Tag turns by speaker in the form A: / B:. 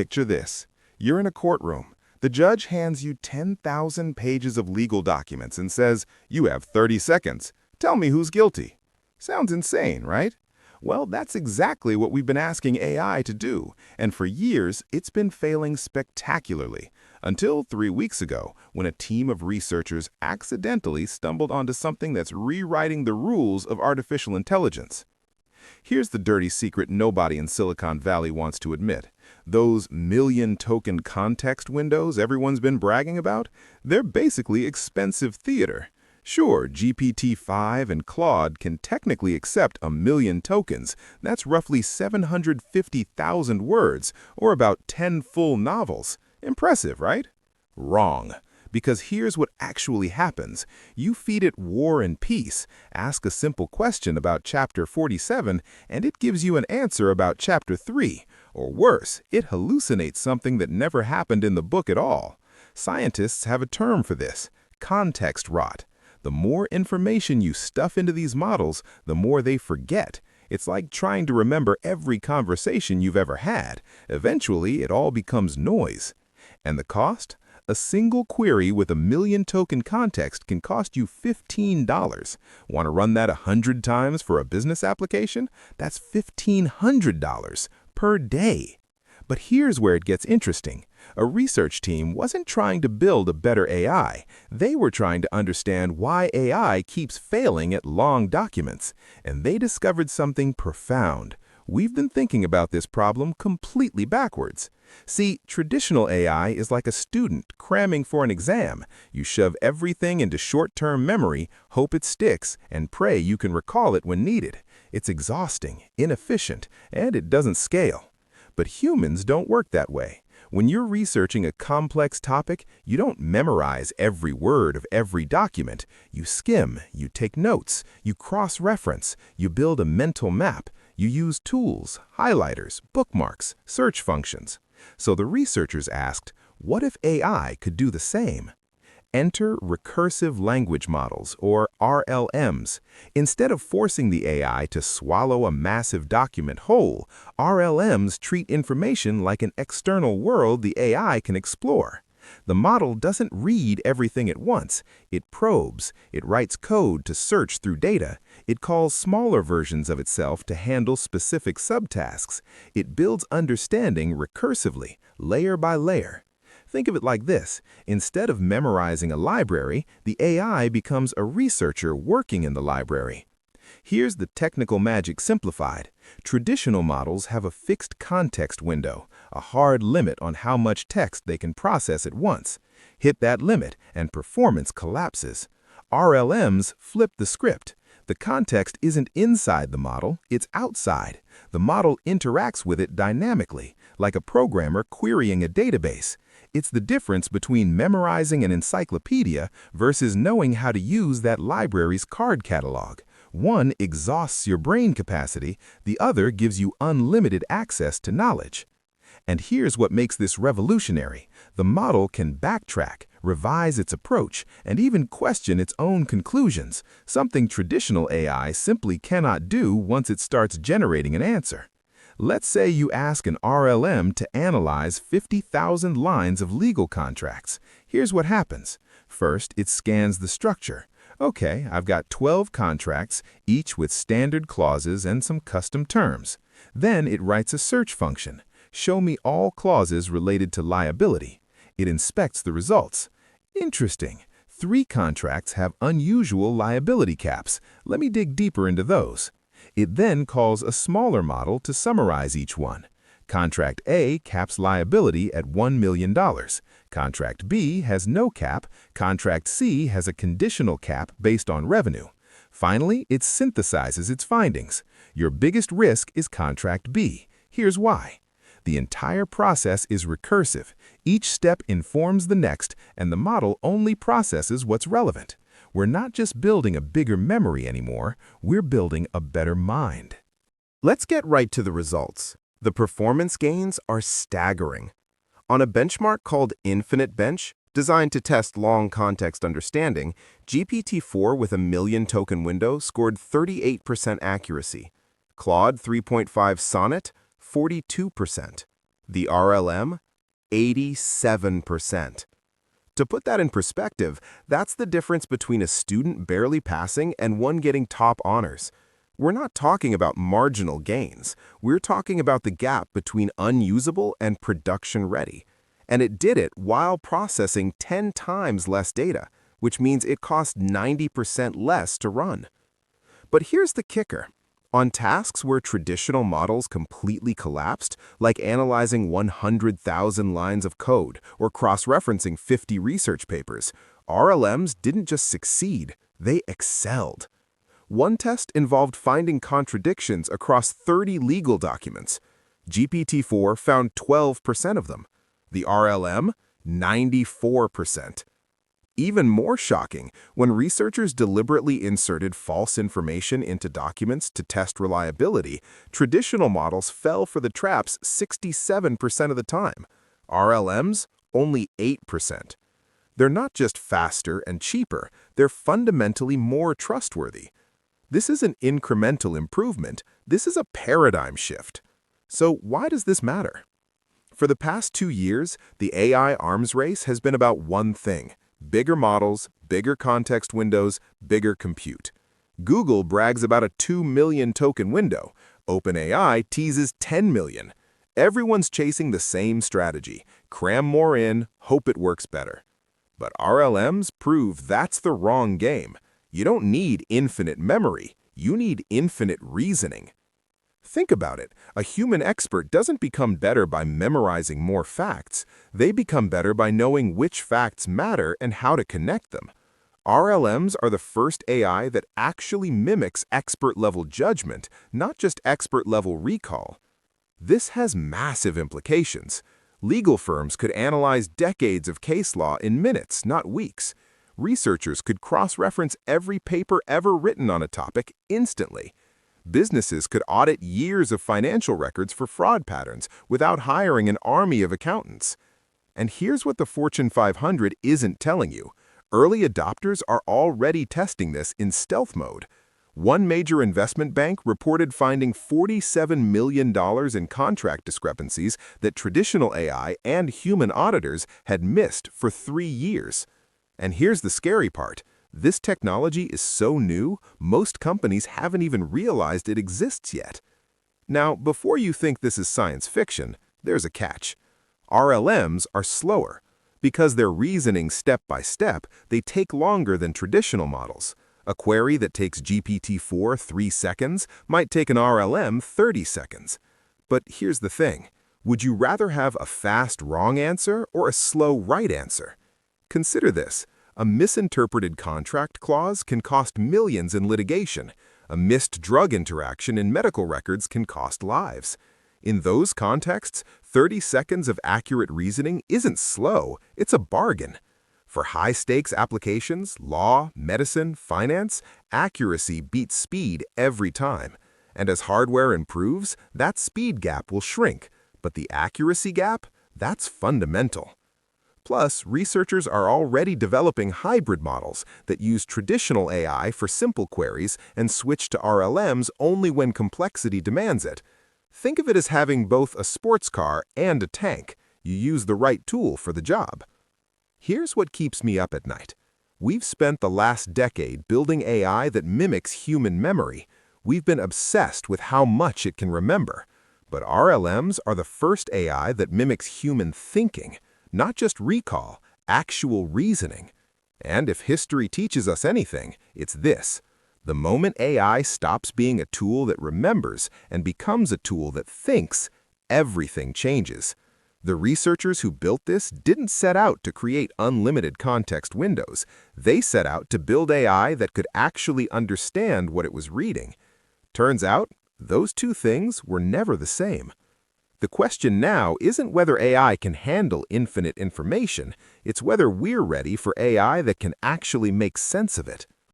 A: Picture this. You're in a courtroom. The judge hands you 10,000 pages of legal documents and says, "You have 30 seconds. Tell me who's guilty." Sounds insane, right? Well, that's exactly what we've been asking AI to do, and for years, it's been failing spectacularly, until 3 weeks ago, when a team of researchers accidentally stumbled onto something that's rewriting the rules of artificial intelligence. Here's the dirty secret nobody in Silicon Valley wants to admit. Those million-token context windows everyone's been bragging about, they're basically expensive theater. Sure, GPT-5 and Claude can technically accept 1,000,000 tokens. That's roughly 750,000 words, or about 10 full novels. Impressive, right? Wrong. Because here's what actually happens. You feed it War and Peace, ask a simple question about Chapter 47, and it gives you an answer about Chapter 3. Or worse, it hallucinates something that never happened in the book at all. Scientists have a term for this: context rot. The more information you stuff into these models, the more they forget. It's like trying to remember every conversation you've ever had. Eventually, it all becomes noise. And the cost? A single query with 1,000,000 token context can cost you $15. Want to run that 100 times for a business application? That's $1,500 per day. But here's where it gets interesting. A research team wasn't trying to build a better AI. They were trying to understand why AI keeps failing at long documents. And they discovered something profound. We've been thinking about this problem completely backwards. See, traditional AI is like a student cramming for an exam. You shove everything into short-term memory, hope it sticks, and pray you can recall it when needed. It's exhausting, inefficient, and it doesn't scale. But humans don't work that way. When you're researching a complex topic, you don't memorize every word of every document. You skim, you take notes, you cross-reference, you build a mental map, you use tools, highlighters, bookmarks, search functions. So the researchers asked, what if AI could do the same? Enter Recursive Language Models, or RLMs. Instead of forcing the AI to swallow a massive document whole, RLMs treat information like an external world the AI can explore. The model doesn't read everything at once. It probes. It writes code to search through data. It calls smaller versions of itself to handle specific subtasks. It builds understanding recursively, layer by layer. Think of it like this. Instead of memorizing a library, the AI becomes a researcher working in the library. Here's the technical magic simplified. Traditional models have a fixed context window, a hard limit on how much text they can process at once. Hit that limit, and performance collapses. RLMs flip the script. The context isn't inside the model, it's outside. The model interacts with it dynamically, like a programmer querying a database. It's the difference between memorizing an encyclopedia versus knowing how to use that library's card catalog. One exhausts your brain capacity, the other gives you unlimited access to knowledge. And here's what makes this revolutionary. The model can backtrack, revise its approach, and even question its own conclusions, something traditional AI simply cannot do once it starts generating an answer. Let's say you ask an RLM to analyze 50,000 lines of legal contracts. Here's what happens. First, it scans the structure. Okay, I've got 12 contracts, each with standard clauses and some custom terms. Then it writes a search function. Show me all clauses related to liability. It inspects the results. Interesting. 3 contracts have unusual liability caps. Let me dig deeper into those. It then calls a smaller model to summarize each one. Contract A caps liability at $1 million. Contract B has no cap. Contract C has a conditional cap based on revenue. Finally, it synthesizes its findings. Your biggest risk is Contract B. Here's why. The entire process is recursive. Each step informs the next, and the model only processes what's relevant. We're not just building a bigger memory anymore, we're building a better mind.
B: Let's get right to the results. The performance gains are staggering. On a benchmark called Infinite Bench, designed to test long context understanding, GPT-4 with a 1,000,000 token window scored 38% accuracy. Claude 3.5 Sonnet, 42%. The RLM, 87%. To put that in perspective, that's the difference between a student barely passing and one getting top honors. We're not talking about marginal gains. We're talking about the gap between unusable and production ready. And it did it while processing 10 times less data, which means it cost 90% less to run. But here's the kicker. On tasks where traditional models completely collapsed, like analyzing 100,000 lines of code or cross-referencing 50 research papers, RLMs didn't just succeed, they excelled. One test involved finding contradictions across 30 legal documents. GPT-4 found 12% of them. The RLM, 94%. Even more shocking, when researchers deliberately inserted false information into documents to test reliability, traditional models fell for the traps 67% of the time. RLMs, only 8%. They're not just faster and cheaper, they're fundamentally more trustworthy. This is an incremental improvement. This is a paradigm shift. So why does this matter? For the past 2 years, the AI arms race has been about one thing: bigger models, bigger context windows, bigger compute. Google brags about a 2 million token window. OpenAI teases 10 million. Everyone's chasing the same strategy: cram more in, hope it works better. But RLMs prove that's the wrong game. You don't need infinite memory, you need infinite reasoning. Think about it. A human expert doesn't become better by memorizing more facts. They become better by knowing which facts matter and how to connect them. RLMs are the first AI that actually mimics expert-level judgment, not just expert-level recall. This has massive implications. Legal firms could analyze decades of case law in minutes, not weeks. Researchers could cross-reference every paper ever written on a topic instantly. Businesses could audit years of financial records for fraud patterns without hiring an army of accountants. And here's what the Fortune 500 isn't telling you. Early adopters are already testing this in stealth mode. One major investment bank reported finding $47 million in contract discrepancies that traditional AI and human auditors had missed for 3 years. And here's the scary part. This technology is so new, most companies haven't even realized it exists yet. Now, before you think this is science fiction, there's a catch. RLMs are slower. Because they're reasoning step by step, they take longer than traditional models. A query that takes GPT-4 3 seconds might take an RLM 30 seconds. But here's the thing. Would you rather have a fast wrong answer or a slow right answer? Consider this. A misinterpreted contract clause can cost millions in litigation. A missed drug interaction in medical records can cost lives. In those contexts, 30 seconds of accurate reasoning isn't slow, it's a bargain. For high-stakes applications, law, medicine, finance, accuracy beats speed every time. And as hardware improves, that speed gap will shrink. But the accuracy gap, that's fundamental. Plus, researchers are already developing hybrid models that use traditional AI for simple queries and switch to RLMs only when complexity demands it. Think of it as having both a sports car and a tank. You use the right tool for the job. Here's what keeps me up at night. We've spent the last decade building AI that mimics human memory. We've been obsessed with how much it can remember. But RLMs are the first AI that mimics human thinking. Not just recall, actual reasoning. And if history teaches us anything, it's this. The moment AI stops being a tool that remembers and becomes a tool that thinks, everything changes. The researchers who built this didn't set out to create unlimited context windows. They set out to build AI that could actually understand what it was reading. Turns out, those two things were never the same. The question now isn't whether AI can handle infinite information, it's whether we're ready for AI that can actually make sense of it.